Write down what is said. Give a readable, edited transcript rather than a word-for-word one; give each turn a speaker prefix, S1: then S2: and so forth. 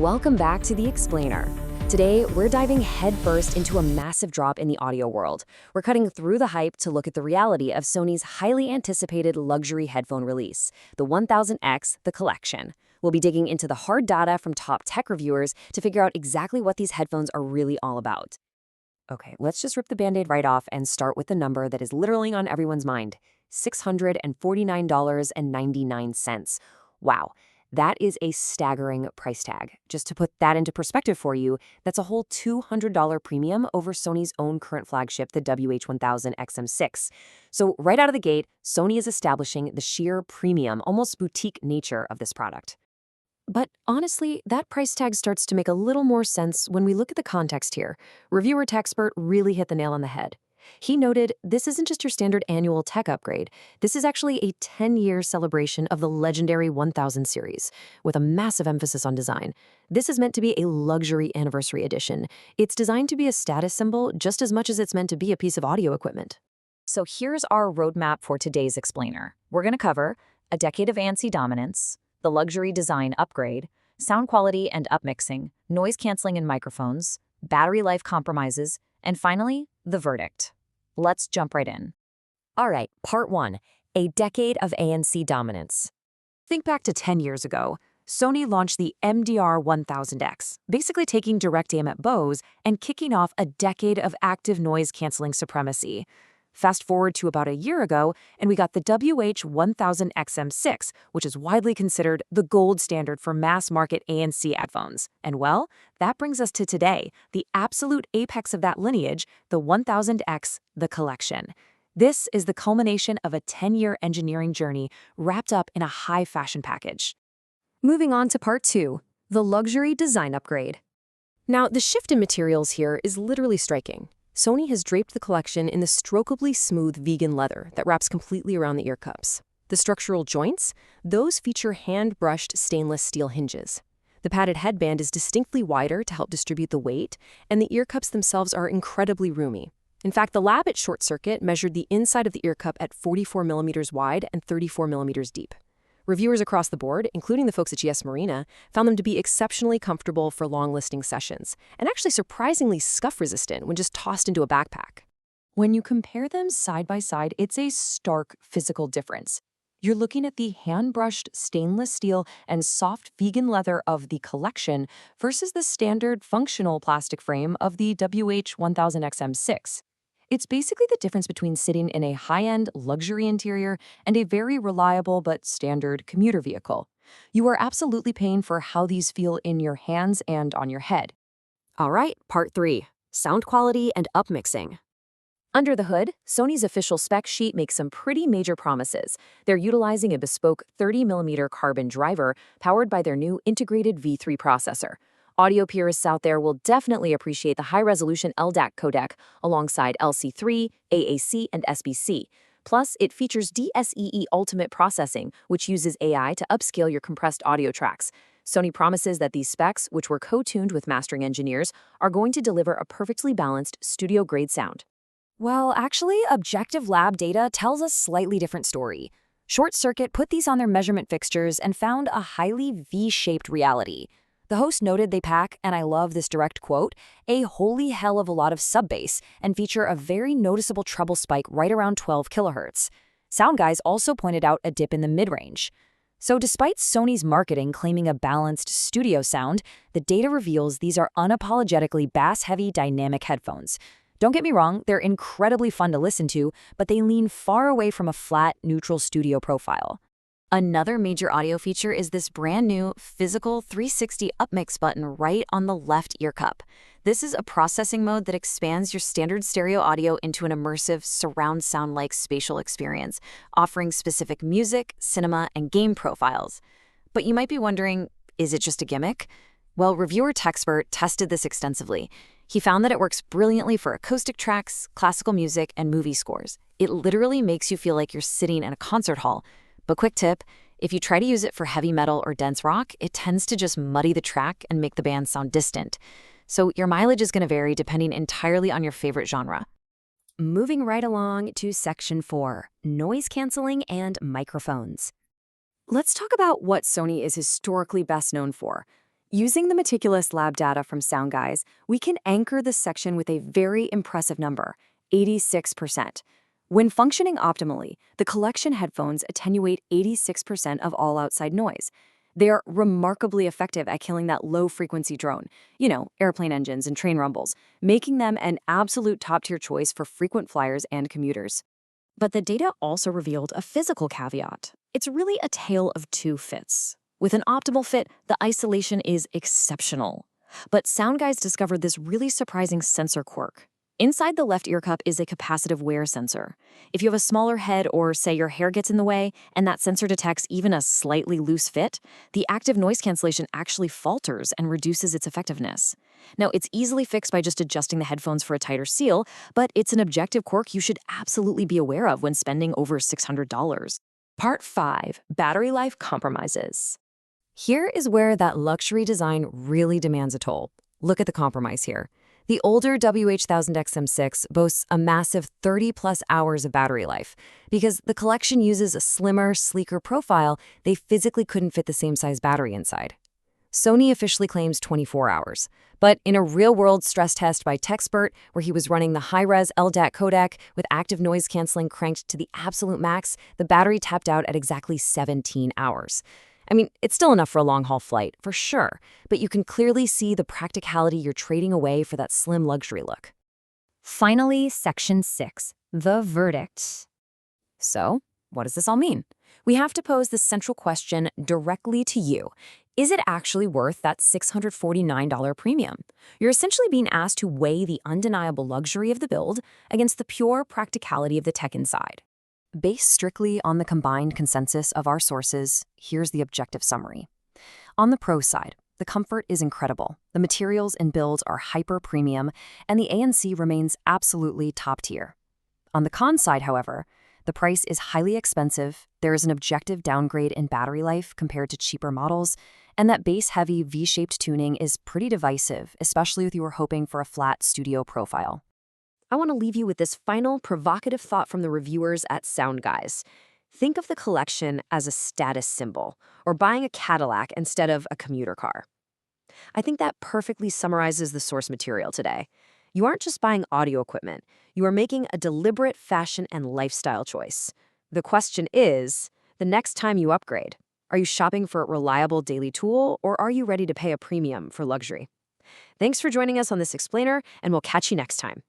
S1: Welcome back to The Explainer. Today, we're diving headfirst into a massive drop in the audio world. We're cutting through the hype to look at the reality of Sony's highly anticipated luxury headphone release, the 1000X, the collection. We'll be digging into the hard data from top tech reviewers to figure out exactly what these headphones are really all about. Okay, let's just rip the Band-Aid right off and start with the number that is literally on everyone's mind, $649.99. Wow. That is a staggering price tag. Just to put that into perspective for you, that's a whole $200 premium over Sony's own current flagship, the WH-1000 XM6. So right out of the gate, Sony is establishing the sheer premium, almost boutique nature of this product. But honestly, that price tag starts to make a little more sense when we look at the context here. Reviewer Techspert really hit the nail on the head. He noted, this isn't just your standard annual tech upgrade. This is actually a 10-year celebration of the legendary 1000 series, with a massive emphasis on design. This is meant to be a luxury anniversary edition. It's designed to be a status symbol just as much as it's meant to be a piece of audio equipment.
S2: So here's our roadmap for today's explainer. We're going to cover a decade of ANC dominance, the luxury design upgrade, sound quality and upmixing, noise canceling in microphones, battery life compromises, and finally, the verdict. Let's jump right in.
S1: All right, part 1, a decade of ANC dominance. Think back to 10 years ago. Sony launched the MDR-1000X, basically taking direct aim at Bose and kicking off a decade of active noise-canceling supremacy. Fast forward to about a year ago, and we got the WH-1000 XM6, which is widely considered the gold standard for mass-market ANC headphones. And well, that brings us to today, the absolute apex of that lineage, the 1000X, the collection. This is the culmination of a 10-year engineering journey wrapped up in a high-fashion package. Moving on to part 2, the luxury design upgrade. Now, the shift in materials here is literally striking. Sony has draped the collection in the strokeably smooth vegan leather that wraps completely around the ear cups. The structural joints, those feature hand-brushed stainless steel hinges. The padded headband is distinctly wider to help distribute the weight, and the ear cups themselves are incredibly roomy. In fact, the lab at Short Circuit measured the inside of the ear cup at 44 millimeters wide and 34 millimeters deep. Reviewers across the board, including the folks at GS Marina, found them to be exceptionally comfortable for long listening sessions, and actually surprisingly scuff-resistant when just tossed into a backpack. When you compare them side by side, it's a stark physical difference. You're looking at the hand-brushed stainless steel and soft vegan leather of the collection versus the standard functional plastic frame of the WH-1000 XM6. It's basically the difference between sitting in a high-end luxury interior and a very reliable but standard commuter vehicle. You are absolutely paying for how these feel in your hands and on your head. All right, part 3, sound quality and upmixing. Under the hood, Sony's official spec sheet makes some pretty major promises. They're utilizing a bespoke 30mm carbon driver powered by their new integrated V3 processor. Audio purists out there will definitely appreciate the high-resolution LDAC codec alongside LC3, AAC, and SBC. Plus, it features DSEE Ultimate Processing, which uses AI to upscale your compressed audio tracks. Sony promises that these specs, which were co-tuned with mastering engineers, are going to deliver a perfectly balanced studio-grade sound. Well, actually, objective lab data tells a slightly different story. Short Circuit put these on their measurement fixtures and found a highly V-shaped reality. The host noted they pack, and I love this direct quote, a holy hell of a lot of sub-bass and feature a very noticeable treble spike right around 12 kHz. Sound guys also pointed out a dip in the mid-range. So despite Sony's marketing claiming a balanced studio sound, the data reveals these are unapologetically bass-heavy dynamic headphones. Don't get me wrong, they're incredibly fun to listen to, but they lean far away from a flat, neutral studio profile. Another major audio feature is this brand new physical 360 upmix button right on the left ear cup. This is a processing mode that expands your standard stereo audio into an immersive surround sound-like spatial experience, offering specific music, cinema, and game profiles. But you might be wondering, is it just a gimmick? Well, reviewer Techspert tested this extensively. He found that it works brilliantly for acoustic tracks, classical music, and movie scores. It literally makes you feel like you're sitting in a concert hall. But quick tip, if you try to use it for heavy metal or dense rock, it tends to just muddy the track and make the band sound distant. So your mileage is going to vary depending entirely on your favorite genre. Moving right along to section 4, noise canceling and microphones. Let's talk about what Sony is historically best known for. Using the meticulous lab data from SoundGuys, we can anchor this section with a very impressive number, 86%. When functioning optimally, the collection headphones attenuate 86% of all outside noise. They are remarkably effective at killing that low-frequency drone, airplane engines and train rumbles, making them an absolute top-tier choice for frequent flyers and commuters. But the data also revealed a physical caveat. It's really a tale of two fits. With an optimal fit, the isolation is exceptional. But SoundGuys discovered this really surprising sensor quirk. Inside the left ear cup is a capacitive wear sensor. If you have a smaller head or, say, your hair gets in the way, and that sensor detects even a slightly loose fit, the active noise cancellation actually falters and reduces its effectiveness. Now, it's easily fixed by just adjusting the headphones for a tighter seal, but it's an objective quirk you should absolutely be aware of when spending over $600. Part 5. Battery life compromises. Here is where that luxury design really demands a toll. Look at the compromise here. The older WH-1000XM6 boasts a massive 30-plus hours of battery life. Because the collection uses a slimmer, sleeker profile, they physically couldn't fit the same size battery inside. Sony officially claims 24 hours. But in a real-world stress test by TechSpert, where he was running the high-res LDAC codec with active noise canceling cranked to the absolute max, the battery tapped out at exactly 17 hours. I mean, it's still enough for a long-haul flight, for sure, but you can clearly see the practicality you're trading away for that slim luxury look.
S2: Finally, Section 6, the verdict.
S1: So, what does this all mean? We have to pose the central question directly to you. Is it actually worth that $649 premium? You're essentially being asked to weigh the undeniable luxury of the build against the pure practicality of the tech inside. Based strictly on the combined consensus of our sources, here's the objective summary. On the pro side, the comfort is incredible, the materials and builds are hyper-premium, and the ANC remains absolutely top tier. On the con side, however, the price is highly expensive, there is an objective downgrade in battery life compared to cheaper models, and that bass-heavy V-shaped tuning is pretty divisive, especially if you were hoping for a flat studio profile. I want to leave you with this final provocative thought from the reviewers at SoundGuys. Think of the collection as a status symbol, or buying a Cadillac instead of a commuter car. I think that perfectly summarizes the source material today. You aren't just buying audio equipment, you are making a deliberate fashion and lifestyle choice. The question is, the next time you upgrade, are you shopping for a reliable daily tool, or are you ready to pay a premium for luxury? Thanks for joining us on this explainer, and we'll catch you next time.